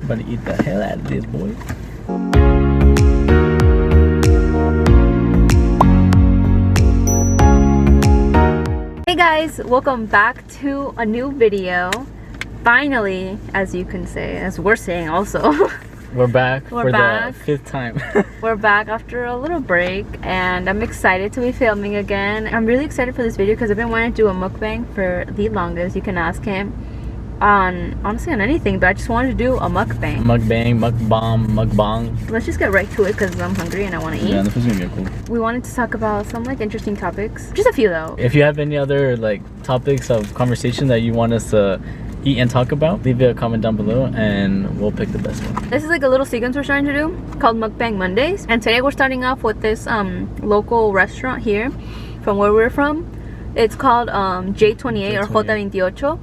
About to eat the hell out of this, boy. Hey guys, welcome back to a new video. Finally, as you can say, as we're saying also. We're back for back. the fifth time. We're back after a little break and I'm excited to be filming again. I'm really excited for this video because I've been wanting to do a mukbang for the longest. You can ask him on, honestly, on anything, but I just wanted to do a mukbang. Mukbang. Let's just get right to it because I'm hungry and I want to eat. Yeah, this is gonna get cool. We wanted to talk about some like interesting topics. Just a few though. If you have any other like topics of conversation that you want us to eat and talk about, leave a comment down below and we'll pick the best one. This is like a little sequence we're starting to do called Mukbang Mondays, and today we're starting off with this local restaurant here from where we're from. It's called J28 or J28.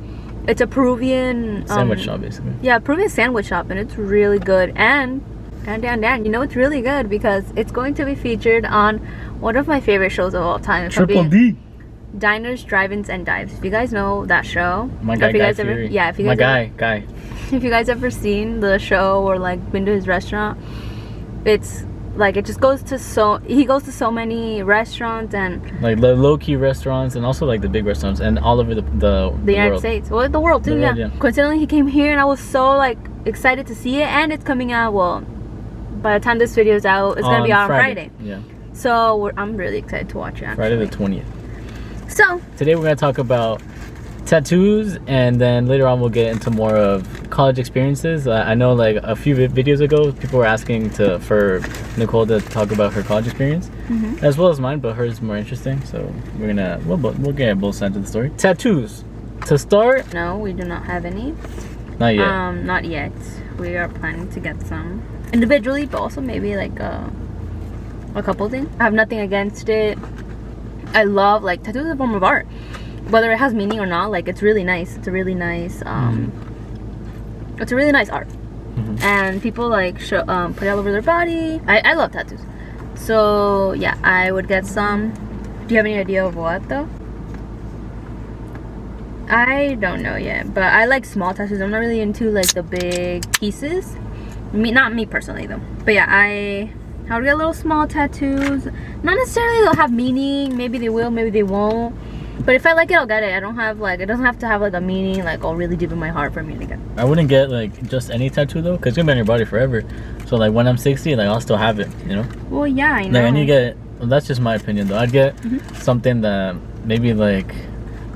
It's a Peruvian sandwich shop basically. Yeah, Peruvian sandwich shop, and it's really good. And you know it's really good because it's going to be featured on one of my favorite shows of all time. Triple D. Diners, Drive-ins, and Dives. If you guys know that show, my guy, if you guys ever, yeah, if you guys guy. If you guys ever seen the show or like been to his restaurant, it's like it just goes to he goes to so many restaurants and like the low-key restaurants and also like the big restaurants and all over the United world. States, well, the world too. Yeah. Coincidentally, he came here and I was so like excited to see it, and it's coming out. Well, by the time this video is out, it's gonna be out on Friday. Yeah. So I'm really excited to watch it. Actually. Friday the 20th. So today we're gonna talk about tattoos, and then later on we'll get into more of college experiences. I know like a few videos ago people were asking for Nicole to talk about her college experience, as well as mine, but hers is more interesting, so we'll get both sides of the story. Tattoos to start. No, we do not have any. Not yet. Not yet. We are planning to get some individually, but also maybe like a couple things. I have nothing against it. I love like tattoos is a form of art, whether it has meaning or not. Like it's really nice. It's a really nice it's a really nice art, and people like put it all over their body. I love tattoos, so yeah, I would get some. Do you have any idea of what though? I don't know yet, but I like small tattoos. I'm not really into like the big pieces. Not me personally though, but yeah, I would get little small tattoos. Not necessarily they'll have meaning. Maybe they will, maybe they won't. But if I like it, I'll get it. I don't have like, it doesn't have to have like a meaning like really deep in my heart for me to get. I wouldn't get like just any tattoo though, because it's gonna be on your body forever. So like when I'm 60, like I'll still have it, you know? Well, yeah, I know. Like when you get, well, that's just my opinion though. I'd get something that maybe like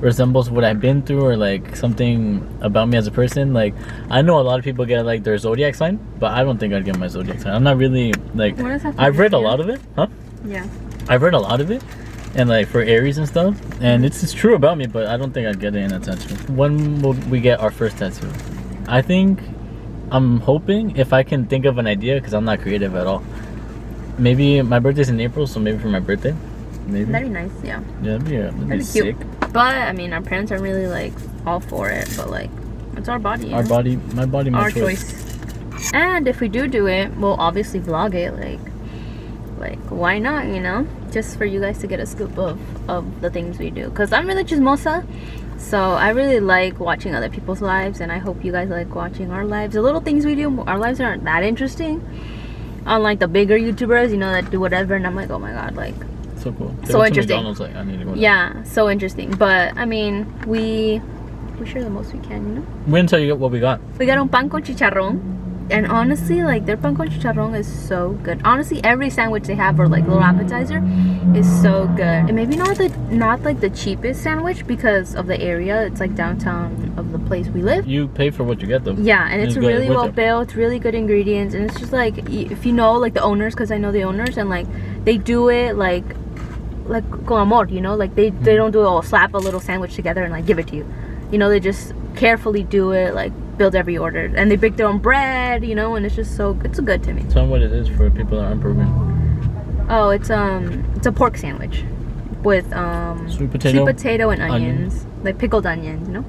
resembles what I've been through, or like something about me as a person. Like I know a lot of people get like their zodiac sign, but I don't think I'd get my zodiac sign. I'm not really like, I've read a lot of it. Yeah, I've read a lot of it, and like for Aries and stuff, and it's true about me, but I don't think I'd get it in a tattoo. When will we get our first tattoo? I think I'm hoping, if I can think of an idea, because I'm not creative at all, maybe my birthday's in April, so maybe for my birthday. Maybe that'd be nice. Yeah, that'd be sick. Cute. But I mean, our parents aren't really like all for it, but like it's our body. Our body, my body, my our choice. And if we do it, we'll obviously vlog it. Like why not? You know, just for you guys to get a scoop of the things we do. Cause I'm really chismosa, so I really like watching other people's lives, and I hope you guys like watching our lives. The little things we do, our lives aren't that interesting. Unlike the bigger YouTubers, you know, that do whatever, and I'm like, oh my god, like. So cool. So interesting. Like, I need to go yeah, so interesting. But I mean, we share the most we can, you know. We're gonna tell you what we got. We got un pan con chicharrón, and honestly, like their pan con chicharrón is so good. Honestly, every sandwich they have, or like little appetizer, is so good. And maybe not like the cheapest sandwich because of the area. It's like downtown of the place we live. You pay for what you get though. Yeah, and it's really well built, really good ingredients, and it's just like if you know like the owners, because I know the owners, and like they do it like con amor, you know, like they don't do it all, slap a little sandwich together and like give it to you, you know. They just carefully do it, like build every order, and they bake their own bread, you know, and it's just so, it's good to me. Tell them what it is for people that aren't Peruvian. Oh, it's a pork sandwich with sweet potato and onions, like pickled onions, you know.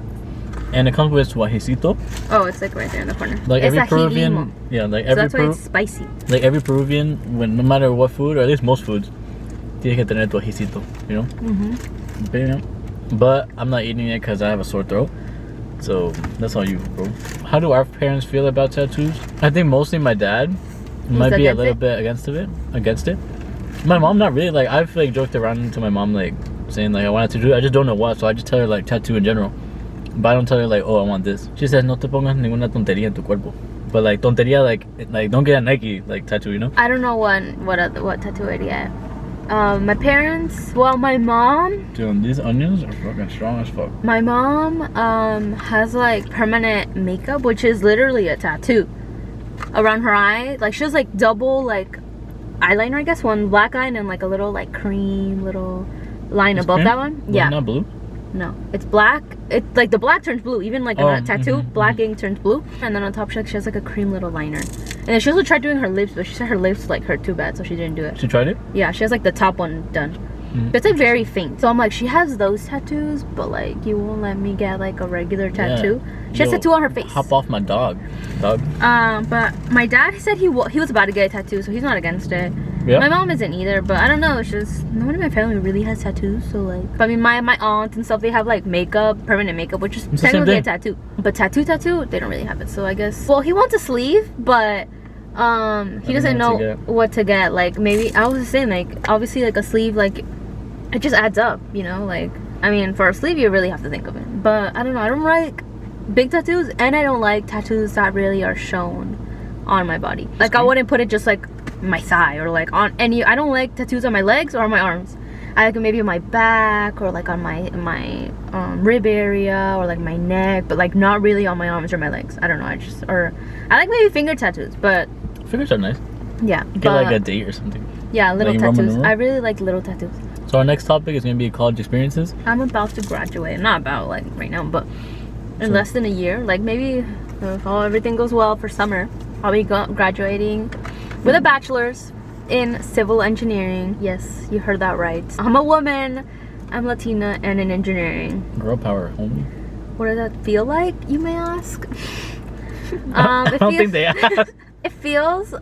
And it comes with guajicito. Oh, it's like right there in the corner. Like every Peruvian, yeah, like every so that's why it's spicy. Like every Peruvian, when no matter what food, or at least most foods, tiene que tener guajicito, you know. But I'm not eating it because I have a sore throat. So that's all you, bro. How do our parents feel about tattoos? I think mostly my dad might be a little bit against it. My mom, not really. Like, I've like joked around to my mom, like saying like I wanted to do it. I just don't know what, so I just tell her like tattoo in general. But I don't tell her like, oh, I want this. She says, no te pongas ninguna tontería en tu cuerpo. But like tontería, like don't get a Nike like tattoo, you know? I don't know what tattoo idea. My parents, well, my mom. Dude, these onions are fucking strong as fuck. My mom has like permanent makeup, which is literally a tattoo around her eye. Like she has like double like eyeliner, I guess, one black eye and then like a little like cream little line above cream? That one. Yeah. Not blue? No, it's black. It's like the black turns blue, even like in a tattoo, black ink turns blue. And then on top she has like a cream little liner. And then she also tried doing her lips, but she said her lips like hurt too bad, so she didn't do it. She tried it? Yeah, she has like the top one done. But it's like very faint. So I'm like, she has those tattoos, but like you won't let me get like a regular tattoo. Yeah. She has a tattoo on her face. Hop off my dog. But my dad said he was about to get a tattoo, so he's not against it. Yeah. My mom isn't either, but I don't know. It's just no one in my family really has tattoos. So like, I mean, my aunts and stuff, they have like makeup, permanent makeup, which is technically a tattoo. But tattoo, they don't really have it. So I guess. Well, he wants a sleeve, but he doesn't know what to get. Like maybe I was saying like obviously like a sleeve like it just adds up, you know. Like I mean, for a sleeve you really have to think of it. But I don't know. I don't like big tattoos, and I don't like tattoos that really are shown on my body. Like I wouldn't put it just like my thigh or like on any. I don't like tattoos on my legs or on my arms. I like it maybe on my back or like on my rib area or like my neck, but like not really on my arms or my legs. I don't know. I like maybe finger tattoos, but fingers are nice. Yeah, get like a date or something. Yeah, little tattoos. I really like little tattoos. So our next topic is gonna be college experiences. I'm about to graduate. Not about like right now, but in less than a year. Like maybe if everything goes well for summer, I'll be graduating with a bachelor's in civil engineering. Yes, you heard that right. I'm a woman, I'm Latina, and in engineering. Girl power, homie. What does that feel like, you may ask? I don't think they ask. It feels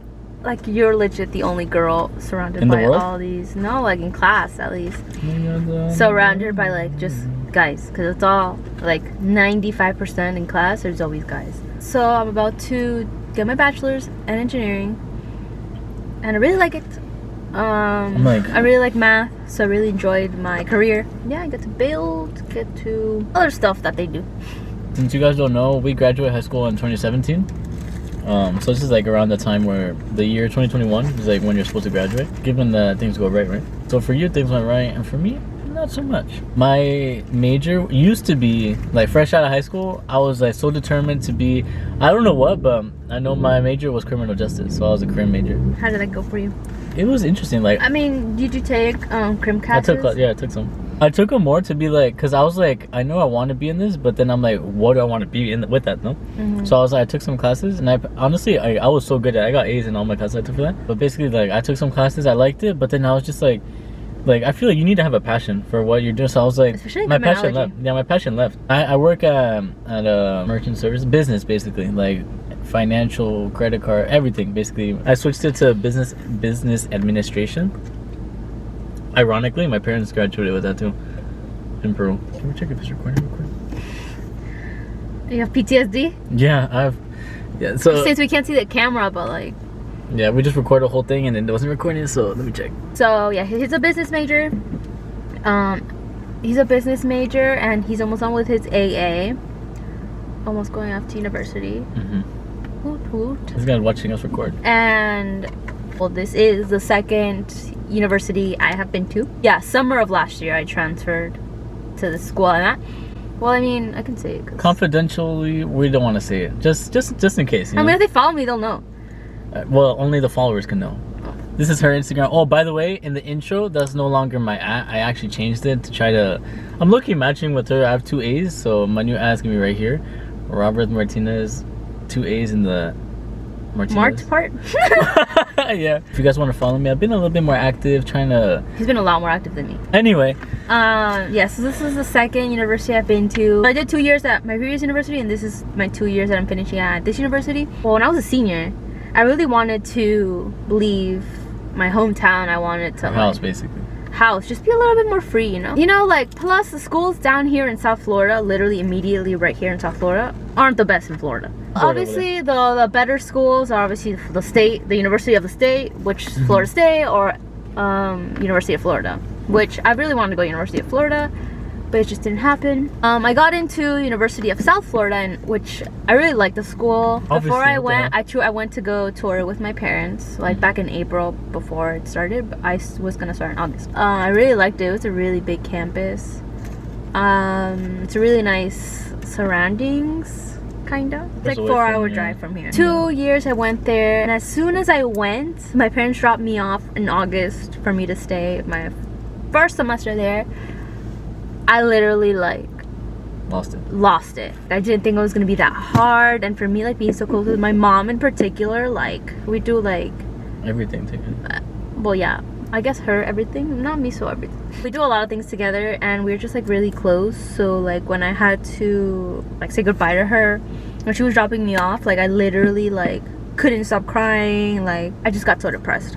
like you're legit the only girl surrounded by all these. No, like in class at least. Surrounded by like just guys, because it's all like 95% in class there's always guys. So I'm about to get my bachelor's in engineering, and I really like it. I really like math, so I really enjoyed my career. Yeah, I get to other stuff that they do. Since you guys don't know, we graduated high school in 2017. So this is like around the time where the year 2021 is like when you're supposed to graduate, given that things go right? So for you, things went right, and for me, not so much. My major used to be like fresh out of high school. I was like so determined to be, I don't know what, but I know my major was criminal justice, so I was a crim major. How did that go for you? It was interesting. Like, I mean, did you take crim classes? I took some. I took them more to be like, because I was like, I know I want to be in this, but then I'm like, what do I want to be in with that, no? So I was like, I took some classes, and I honestly was so good at it. I got A's in all my classes I took for that. But basically, like, I took some classes, I liked it, but then I was just like I feel like you need to have a passion for what you're doing. So I was like, my passion left. Yeah, my passion left. I work at a merchant service business, basically, like financial, credit card, everything, basically. I switched it to business administration. Ironically, my parents graduated with that too in Peru. Can we check if it's recording real quick? You have PTSD? Yeah, so since we can't see the camera, but like, yeah, we just recorded the whole thing and it wasn't recording, so let me check. So yeah, he's a business major. He's a business major and he's almost done with his AA. Almost going off to university. Hoot hoot. This guy's watching us record. And well, this is the second university I have been to. Yeah, summer of last year I transferred to the school I'm at. Well, I mean, I can say it. Confidentially, we don't want to say it. Just in case. I mean, if they follow me, they'll know. Well, only the followers can know. This is her Instagram. Oh, by the way, in the intro, that's no longer my at. I actually changed it to try to... I'm looking matching with her. I have 2 A's, so my new ad is going to be right here. Robert Martinez, 2 A's in the... Martinez. Marked part? Yeah. If you guys want to follow me, I've been a little bit more active, trying to... He's been a lot more active than me. Anyway. Yeah, so this is the second university I've been to. I did 2 years at my previous university, and this is my 2 years that I'm finishing at this university. Well, when I was a senior, I really wanted to leave my hometown. I wanted to... House, basically. house, just be a little bit more free, you know, like, plus the schools down here in South Florida, literally immediately right here in South Florida, aren't the best in Florida. Obviously the better schools are obviously the University of the State, which is Florida State, or University of Florida, which I really wanted to go University of Florida, but it just didn't happen. I got into University of South Florida, and which I really liked the school. Before I went, I went to go tour with my parents, like back in April before it started, but I was gonna start in August. I really liked it. It was a really big campus. It's a really nice surroundings, kinda. It's like 4-hour drive from here. 2 years I went there, and as soon as I went, my parents dropped me off in August for me to stay my first semester there. I literally like lost it. I didn't think it was gonna be that hard, and for me, like, being so close with my mom in particular, like, we do like everything together. Well, yeah, I guess her everything, not me, so everything. We do a lot of things together, and we're just like really close. So like when I had to like say goodbye to her when she was dropping me off, like I literally like couldn't stop crying. Like I just got so depressed.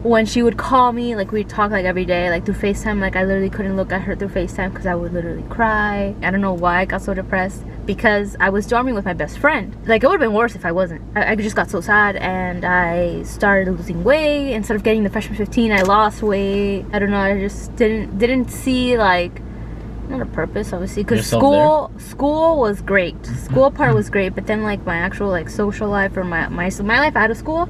When she would call me, like we'd talk like every day, like through FaceTime, like I literally couldn't look at her through FaceTime because I would literally cry. I don't know why I got so depressed, because I was dorming with my best friend. Like it would have been worse if I wasn't. I just got so sad, and I started losing weight. Instead of getting the freshman 15, I lost weight. I don't know, I just didn't see like, not a purpose obviously, because school was great. School part was great, but then like my actual like social life, or my life out of school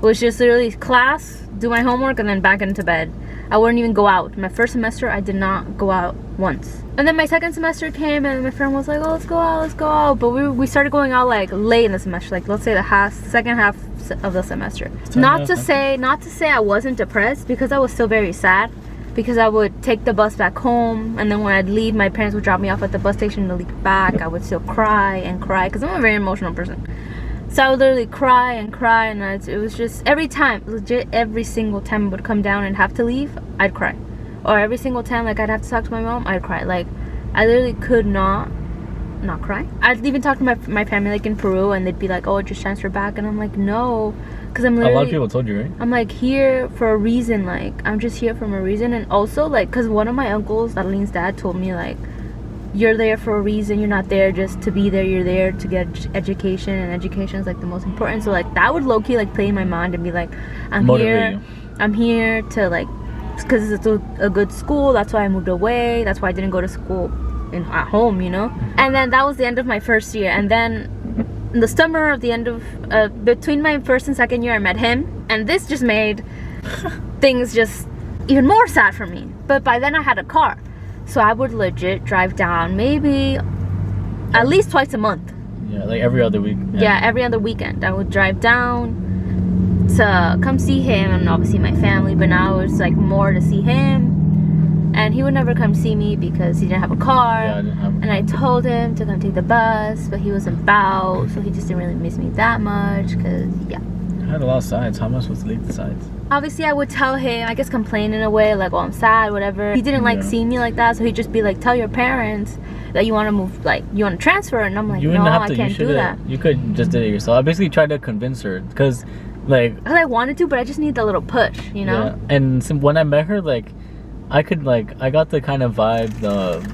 was just literally class, do my homework, and then back into bed. I wouldn't even go out. My first semester, I did not go out once. And then my second semester came, and my friend was like, oh, let's go out. But we started going out like late in the semester, like let's say the second half of the semester. Not to say I wasn't depressed, because I was still very sad, because I would take the bus back home, and then when I'd leave, my parents would drop me off at the bus station to leave back. I would still cry, because I'm a very emotional person. So I would literally cry, and it was just every time, legit every single time I would come down and have to leave, I'd cry. Or every single time like I'd have to talk to my mom, I'd cry. Like I literally could not cry. I'd even talk to my family like in Peru, and they'd be like, oh, just transfer back, and I'm like, no, because I'm literally, a lot of people told you, right? I'm like here for a reason. Like I'm just here for a reason. And also like, because one of my uncles, Adeline's dad, told me like, you're there for a reason. You're not there just to be there. You're there to get education, and education is like the most important. So like that would low-key like play in my mind and be like, I'm here to like, because it's a good school. That's why I moved away. That's why I didn't go to school at home, you know. And then that was the end of my first year. And then in the summer of the end of between my first and second year, I met him, and this just made things just even more sad for me. But by then I had a car. So I would legit drive down maybe at least twice a month. Yeah, like every other week. Yeah, every other weekend. I would drive down to come see him, and obviously my family, but now it's like more to see him. And he would never come see me because he didn't have a car. Yeah, I didn't have a car. And I told him to come take the bus, but he wasn't about, so he just didn't really miss me that much, because yeah. I had a lot of sides. How am I supposed to leave the sides? Obviously I would tell him, I guess complain in a way, like, oh, I'm sad, whatever. He didn't like see me like that, so he'd just be like, tell your parents that you want to move, like, you want to transfer. And I'm like, no, I can't do that. You could just do it yourself. I basically tried to convince her, because like, I wanted to, but I just need a little push, you know. Yeah. And when I met her, like, I got the kind of vibe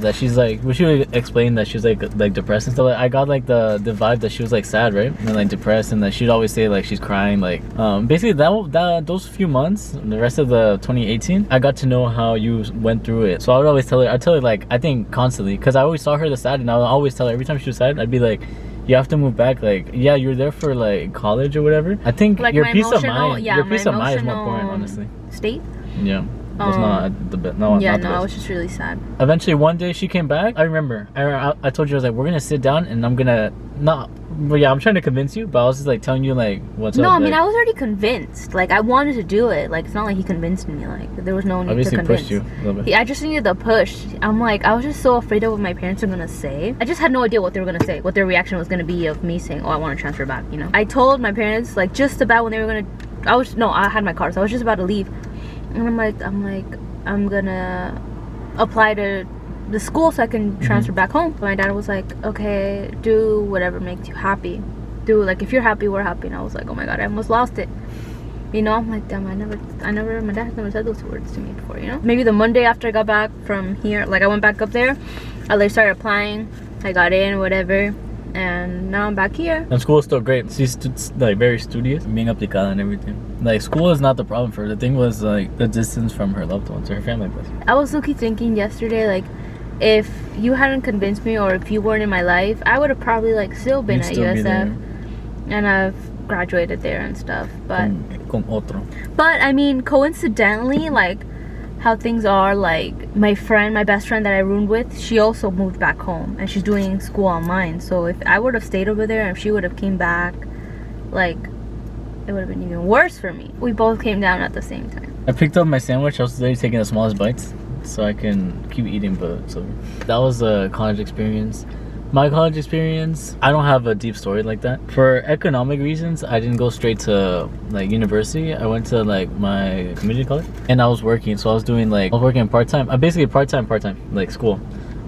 that she's like, when she would explain that she was like depressed and stuff, like, I got like the vibe that she was like sad, right, and like depressed, and that she'd always say like she's crying, like basically those few months, the rest of the 2018, I got to know how you went through it. So I would always tell her like, I think constantly, because I always saw her the sad, and I would always tell her every time she was sad, I'd be like, you have to move back. Like, yeah, you're there for like college or whatever. I think like your peace of mind, your peace of mind is more important, honestly. State. Yeah. Was not the best. No, yeah, not the best. I was just really sad. Eventually, one day she came back. I remember. I told you, I was like, we're gonna sit down, and I'm gonna But yeah, I'm trying to convince you, but I was just like telling you like what's up. No, I mean, like, I was already convinced. Like I wanted to do it. Like it's not like he convinced me. Like there was no need to convince. Pushed you a little bit. I just needed the push. I'm like, I was just so afraid of what my parents were gonna say. I just had no idea what they were gonna say, what their reaction was gonna be of me saying, oh, I want to transfer back. You know, I told my parents like just about when they were gonna. I had my car, so I was just about to leave, and I'm like, I'm gonna apply to the school so I can transfer back home. My dad was like, okay, do whatever makes you happy. Like if you're happy, we're happy. And I was like, oh my god, I almost lost it. You know, I'm like, damn, my dad has never said those words to me before, you know? Maybe the Monday after I got back from here, like I went back up there, I like started applying, I got in, whatever, and now I'm back here. And school is still great. She's like very studious, being aplicada and everything. Like school is not the problem for her. The thing was like the distance from her loved ones or her family place. I was looking thinking yesterday, like, if you hadn't convinced me or if you weren't in my life, I would have probably like still been at USF and I've graduated there and stuff. But I mean, coincidentally, like how things are, like my best friend that I roomed with, she also moved back home and she's doing school online. So if I would have stayed over there and if she would have came back, like it would have been even worse for me. We both came down at the same time. I picked up my sandwich. I was literally taking the smallest bites so I can keep eating. But so that was a college experience. My college experience, I don't have a deep story like that. For economic reasons, I didn't go straight to like university. I went to like my community college and I was working. So I was working part-time. Basically part-time, like school.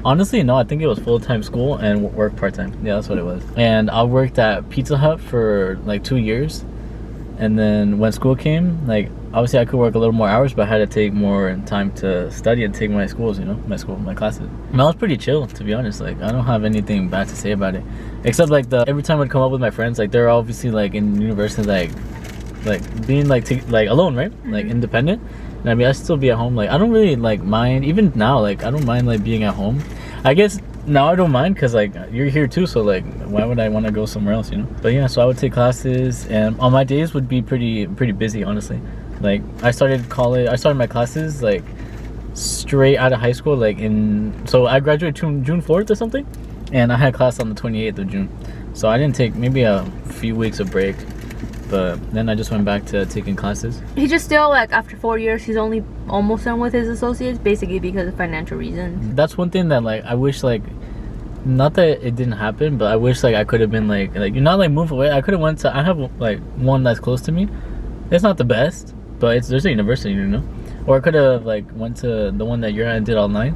Honestly, no, I think it was full-time school and work part-time. Yeah, that's what it was. And I worked at Pizza Hut for like 2 years. And then when school came, like obviously I could work a little more hours, but I had to take more time to study and take my schools, you know, my classes. And I was pretty chill, to be honest. Like I don't have anything bad to say about it, except like every time I'd come up with my friends, like they're obviously like in university, like being like alone, right? Like independent. And I mean, I still be at home. Like I don't really like mind, even now. Like I don't mind like being at home. I guess now I don't mind because like you're here too, so like why would I want to go somewhere else, you know? But yeah, so I would take classes and on my days would be pretty busy, honestly. Like I started my classes like straight out of high school, like so I graduated June 4th or something, and I had class on the 28th of June. So I didn't take maybe a few weeks of break, but then I just went back to taking classes. He just still, like, after 4 years, he's only almost done with his associates, basically because of financial reasons. That's one thing that, like, I wish, like, not that it didn't happen, but I wish, like, I could have been, like, you're not, like, move away. I could have went to, I have, like, one that's close to me. It's not the best, but there's a university, you know? Or I could have, like, went to the one that you're at and did online.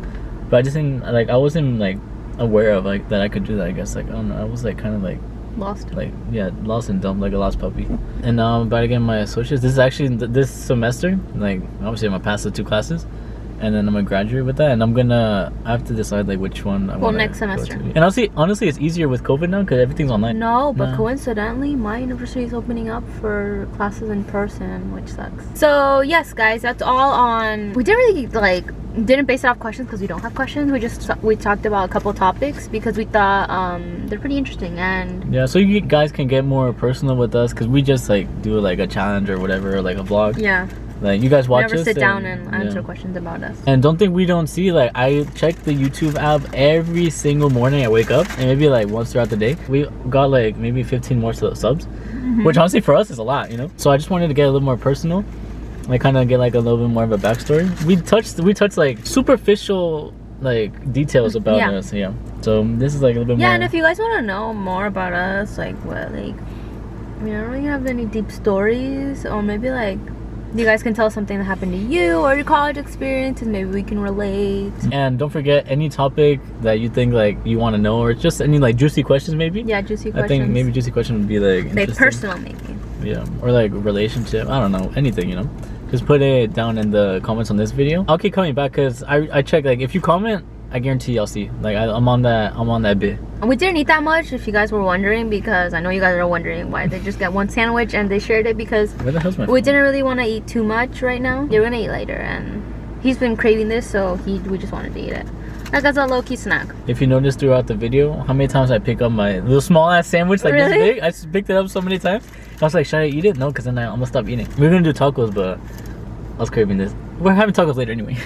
But I just didn't, like, I wasn't, like, aware of, like, that I could do that, I guess. Like, I don't know. I was, like, kind of, like, lost. Like, yeah, lost and dumb, like a lost puppy. And now I'm about to get my associates. This is actually this semester. Like, obviously I'm gonna pass the 2 classes, and then I'm gonna graduate with that. And I have to decide like which one I want. Well, next semester. And honestly, it's easier with COVID now because everything's online. No, but coincidentally, my university is opening up for classes in person, which sucks. So yes, guys, that's all on. We didn't base it off questions because we don't have questions. We talked about a couple topics because we thought they're pretty interesting. And yeah, so you guys can get more personal with us because we just like do like a challenge or whatever, or like a vlog. Yeah, like you guys watch us. Never sit down and answer questions about us. And don't think we don't see, like, I check the YouTube app every single morning I wake up, and maybe like once throughout the day we got like maybe 15 more subs, which honestly for us is a lot, you know. So I just wanted to get a little more personal, like kind of get like a little bit more of a backstory. We touched like superficial like details about us. Yeah, so this is like a little bit more. Yeah, and if you guys want to know more about us, like what, like, I mean, I don't really have any deep stories, or maybe like you guys can tell us something that happened to you or your college experiences. Maybe we can relate. And don't forget, any topic that you think like you want to know, or just any like juicy questions, maybe. Yeah, juicy questions. I think maybe juicy question would be like personal, maybe. Yeah, or like relationship. I don't know, anything, you know. Just put it down in the comments on this video. I'll keep coming back because I check, like, if you comment, I guarantee I'll see. Like I'm on that bit. And we didn't eat that much, if you guys were wondering, because I know you guys are wondering why they just got one sandwich and they shared it, because where the hell's my phone? We didn't really want to eat too much right now. We're gonna eat later, and he's been craving this, so we just wanted to eat it. Like, that's a low-key snack. If you noticed throughout the video, how many times I pick up my little small-ass sandwich like this big? I just picked it up so many times. I was like, should I eat it? No, because then I'm gonna stop eating. We're gonna do tacos, but I was craving this. We're having tacos later anyway.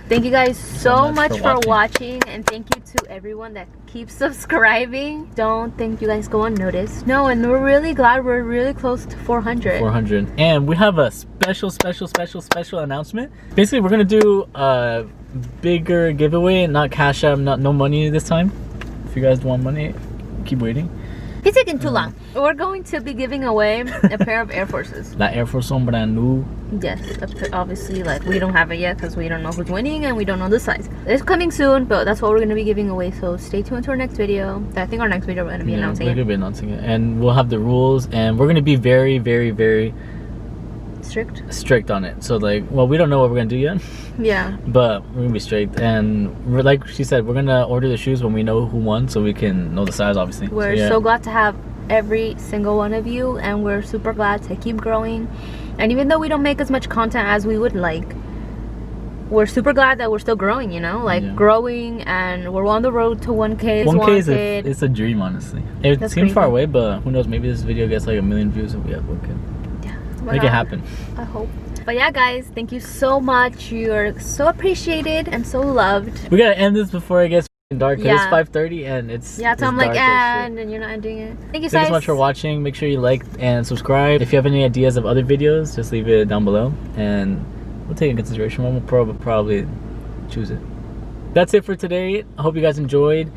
Thank you guys so much for watching, and thank you to everyone that keeps subscribing. Don't think you guys go unnoticed. No, and we're really glad we're really close to 400. And we have a special announcement. Basically, we're gonna do a bigger giveaway, not cash app, no money this time. If you guys want money, keep waiting. It's taking too long. We're going to be giving away a pair of Air Forces. La Air Force son brand new. Yes, obviously, like, we don't have it yet because we don't know who's winning and we don't know the size. It's coming soon, but that's what we're going to be giving away. So stay tuned to our next video. I think our next video we're going to be announcing it. We're going to be announcing it. And we'll have the rules, and we're going to be very strict on it. So like, well, we don't know what we're gonna do yet. Yeah. But we're gonna be strict, and we're like she said, we're gonna order the shoes when we know who won, so we can know the size, obviously. We're so glad to have every single one of you, and we're super glad to keep growing. And even though we don't make as much content as we would like, we're super glad that we're still growing, you know, like growing, and we're on the road to 1K. 1K it's a dream, honestly. It seems crazy. far away, but who knows? Maybe this video gets like 1 million views if we have 1K. Yeah, make it happen. I hope. But yeah, guys, thank you so much. You're so appreciated and so loved. We gotta end this before it gets dark, because it's 5:30 and it's so I'm like, and you're not ending it. Thank you so much for watching. Make sure you like and subscribe. If you have any ideas of other videos, just leave it down below, and we'll take it in consideration. We'll probably choose it. That's it for today. I hope you guys enjoyed.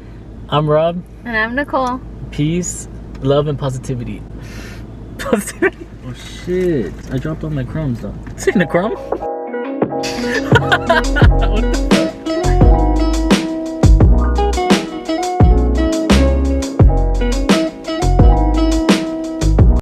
I'm Rob. And I'm Nicole. Peace, love, and positivity. Positivity. Oh shit! I dropped all my crumbs though. Is it a crumb? What the